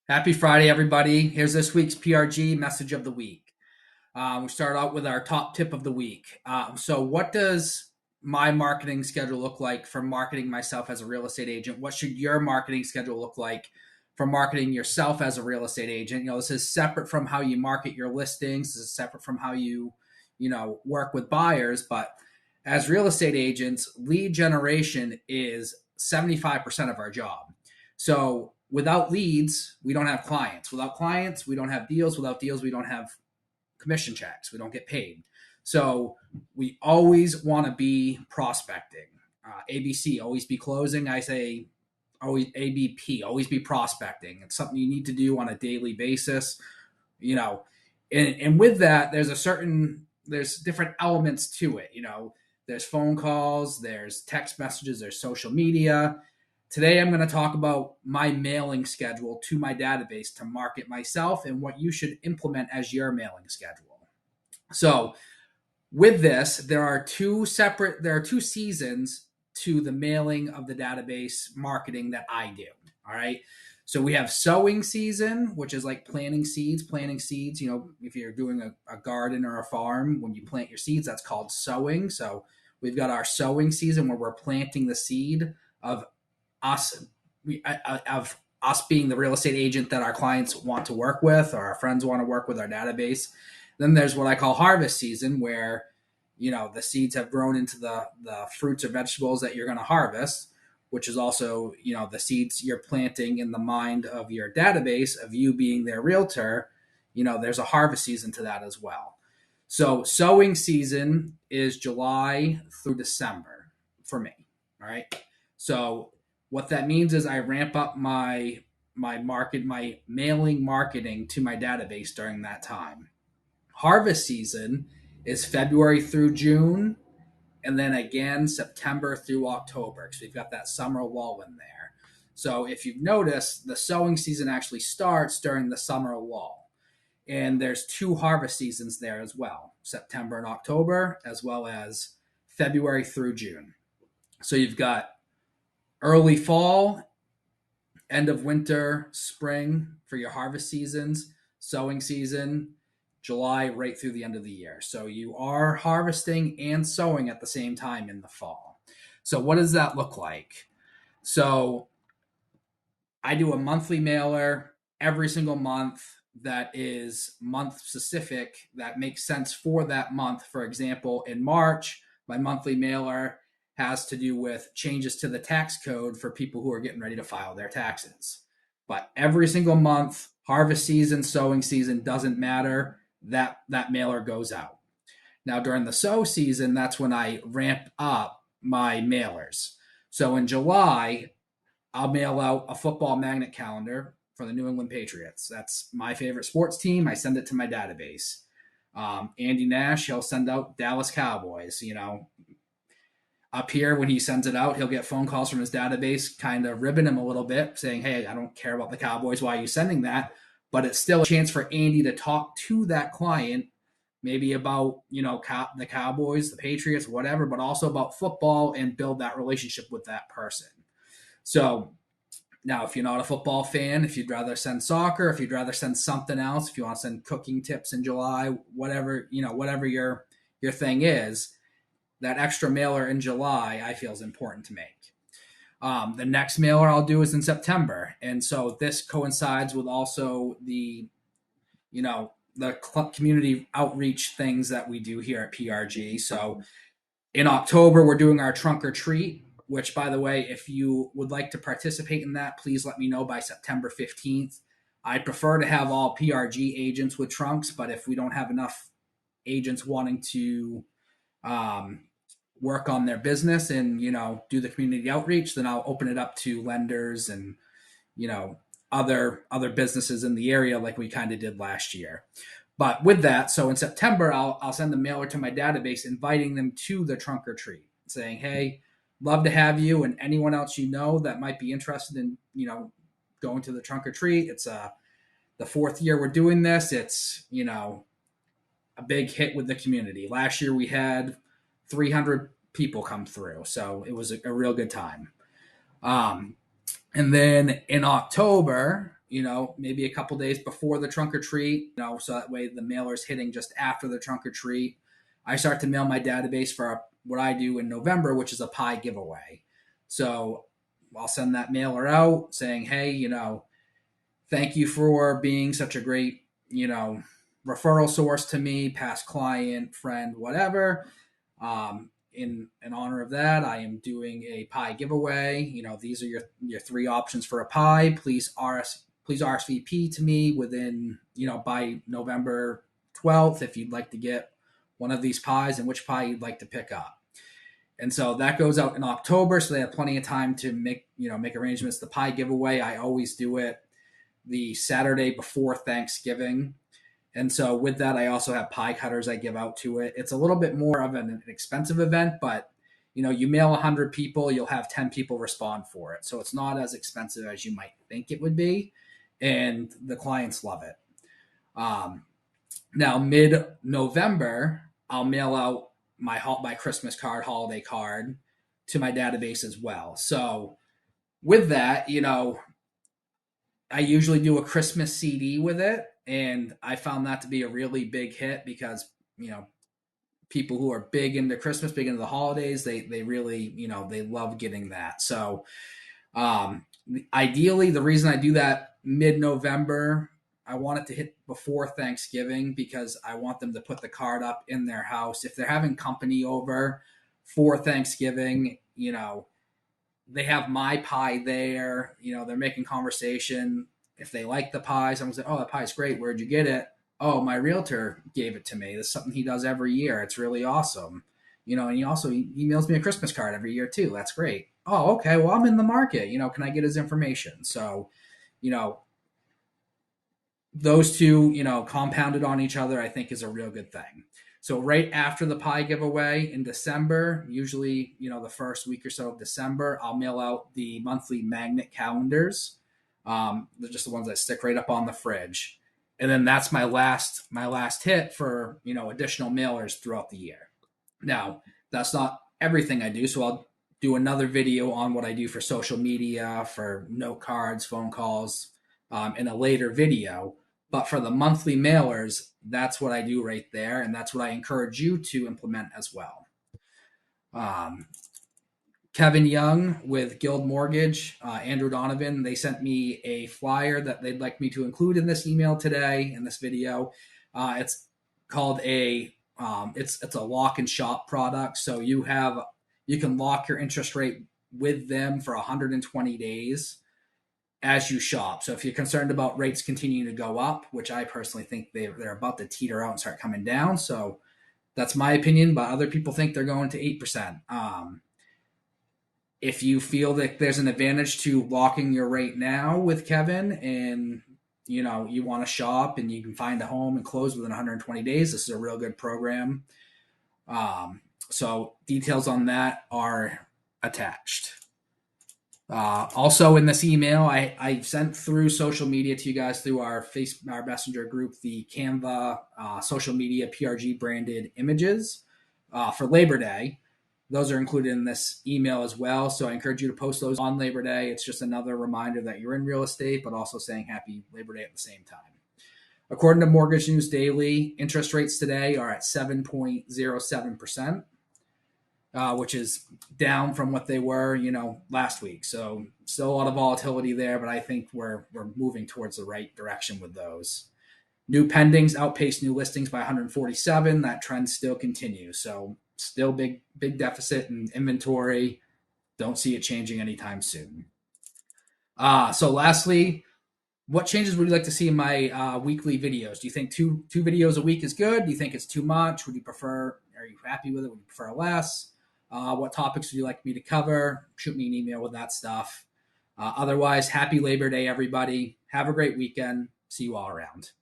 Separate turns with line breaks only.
Happy Friday, everybody. Here's this week's PRG message of the week. We start out with our top tip of the week. So, what does my marketing schedule look like for marketing myself as a real estate agent? What should your marketing schedule look like for marketing yourself as a real estate agent? This is separate from how you market your listings. This is separate from how you work with buyers. But as real estate agents, lead generation is 75% of our job. So, without leads, we don't have clients. Without clients, we don't have deals. Without deals, we don't have commission checks. We don't get paid. So we always want to be prospecting. ABC, always be closing. I say always ABP, always be prospecting. It's something you need to do on a daily basis. You know, and with that, there's different elements to it. There's phone calls, there's text messages, there's social media. Today, I'm going to talk about my mailing schedule to my database to market myself and what you should implement as your mailing schedule. So, with this, there are two seasons to the mailing of the database marketing that I do. All right. So we have sowing season, which is like planting seeds. Planting seeds, if you're doing a garden or a farm, when you plant your seeds, that's called sowing. So we've got our sowing season where we're planting the seed of us of us being the real estate agent that our clients want to work with or our friends want to work with our database. Then there's what I call harvest season, where the seeds have grown into the fruits or vegetables that you're going to harvest, which is also the seeds you're planting in the mind of your database of you being their realtor. There's a harvest season to that as well. So sowing season is July through December for me. All right. So what that means is I ramp up my mailing marketing to my database during that time. Harvest season is February through June, and then again September through October, because we've got that summer lull in there. So if you've noticed, the sowing season actually starts during the summer lull. And there's two harvest seasons there as well, September and October, as well as February through June. So you've got early fall, end of winter, spring for your harvest seasons, sowing season, July right through the end of the year. So you are harvesting and sowing at the same time in the fall. So what does that look like? So I do a monthly mailer every single month that is month specific, that makes sense for that month. For example, in March, my monthly mailer has to do with changes to the tax code for people who are getting ready to file their taxes. But every single month, harvest season, sowing season, doesn't matter, that mailer goes out. Now during the sow season, that's when I ramp up my mailers. So in July, I'll mail out a football magnet calendar for the New England Patriots. That's my favorite sports team. I send it to my database. Andy Nash, he'll send out Dallas Cowboys. Up here, when he sends it out, he'll get phone calls from his database, kind of ribbing him a little bit, saying, "Hey, I don't care about the Cowboys. Why are you sending that?" But it's still a chance for Andy to talk to that client, maybe about the Cowboys, the Patriots, whatever, but also about football, and build that relationship with that person. So now, if you're not a football fan, if you'd rather send soccer, if you'd rather send something else, if you want to send cooking tips in July, whatever your thing is, that extra mailer in July, I feel, is important to make. The next mailer I'll do is in September, and so this coincides with also the community outreach things that we do here at PRG. So in October, we're doing our trunk or treat, which, by the way, if you would like to participate in that, please let me know by September 15th. I prefer to have all PRG agents with trunks, but if we don't have enough agents wanting to work on their business and do the community outreach, then I'll open it up to lenders and other businesses in the area, like we kind of did last year. But with that, so in September, I'll send a mailer to my database inviting them to the trunk or treat, saying, "Hey, love to have you and anyone else that might be interested in going to the trunk or treat. It's the fourth year we're doing this. It's a big hit with the community. Last year we had 300 people come through, so it was a real good time. And then in October, maybe a couple days before the trunk or treat, so that way the mailer is hitting just after the trunk or treat. I start to mail my database for what I do in November, which is a pie giveaway. So I'll send that mailer out saying, hey, thank you for being such a great, referral source to me, past client, friend, whatever. In honor of that, I am doing a pie giveaway. These are your three options for a pie. Please RSVP to me within, by November 12th if you'd like to get one of these pies and which pie you'd like to pick up. And so that goes out in October, so they have plenty of time to make arrangements. The pie giveaway, I always do it the Saturday before Thanksgiving. And so with that, I also have pie cutters I give out to it. It's a little bit more of an expensive event, but you mail 100 people, you'll have 10 people respond for it. So it's not as expensive as you might think it would be. And the clients love it. Now, mid-November, I'll mail out my Christmas card, holiday card to my database as well. So with that, I usually do a Christmas CD with it, and I found that to be a really big hit because, people who are big into Christmas, big into the holidays, they really, they love getting that. So ideally, the reason I do that mid-November, I want it to hit before Thanksgiving because I want them to put the card up in their house. If they're having company over for Thanksgiving, they have my pie there. They're making conversation. If they like the pie, someone said, "Oh, that pie's great. Where'd you get it?" "Oh, my realtor gave it to me. This is something he does every year. It's really awesome." And he also emails me a Christmas card every year too. That's great. "Oh, okay. Well, I'm in the market. Can I get his information?" So, those two, compounded on each other, I think is a real good thing. So right after the pie giveaway in December, usually, the first week or so of December, I'll mail out the monthly magnet calendars. They're just the ones that stick right up on the fridge. And then that's my last hit for, additional mailers throughout the year. Now, that's not everything I do. So I'll do another video on what I do for social media, for note cards, phone calls, in a later video. But for the monthly mailers, that's what I do right there. And that's what I encourage you to implement as well. Kevin Young with Guild Mortgage, Andrew Donovan, they sent me a flyer that they'd like me to include in this email today, in this video. It's called it's a lock and shop product. So you can lock your interest rate with them for 120 days. As you shop. So if you're concerned about rates continuing to go up, which I personally think they're about to teeter out and start coming down. So that's my opinion, but other people think they're going to 8%. If you feel that there's an advantage to locking your rate now with Kevin and you want to shop and you can find a home and close within 120 days, this is a real good program. So details on that are attached. Also in this email, I sent through social media to you guys through our Messenger group, the Canva social media PRG branded images for Labor Day. Those are included in this email as well. So I encourage you to post those on Labor Day. It's just another reminder that you're in real estate, but also saying happy Labor Day at the same time. According to Mortgage News Daily, interest rates today are at 7.07%. Which is down from what they were, last week. So still a lot of volatility there, but I think we're moving towards the right direction with those. New pendings outpaced new listings by 147. That trend still continues. So still big deficit in inventory. Don't see it changing anytime soon. So lastly, what changes would you like to see in my weekly videos? Do you think two videos a week is good? Do you think it's too much? Are you happy with it? Would you prefer less? What topics would you like me to cover? Shoot me an email with that stuff. Otherwise, happy Labor Day, everybody. Have a great weekend. See you all around.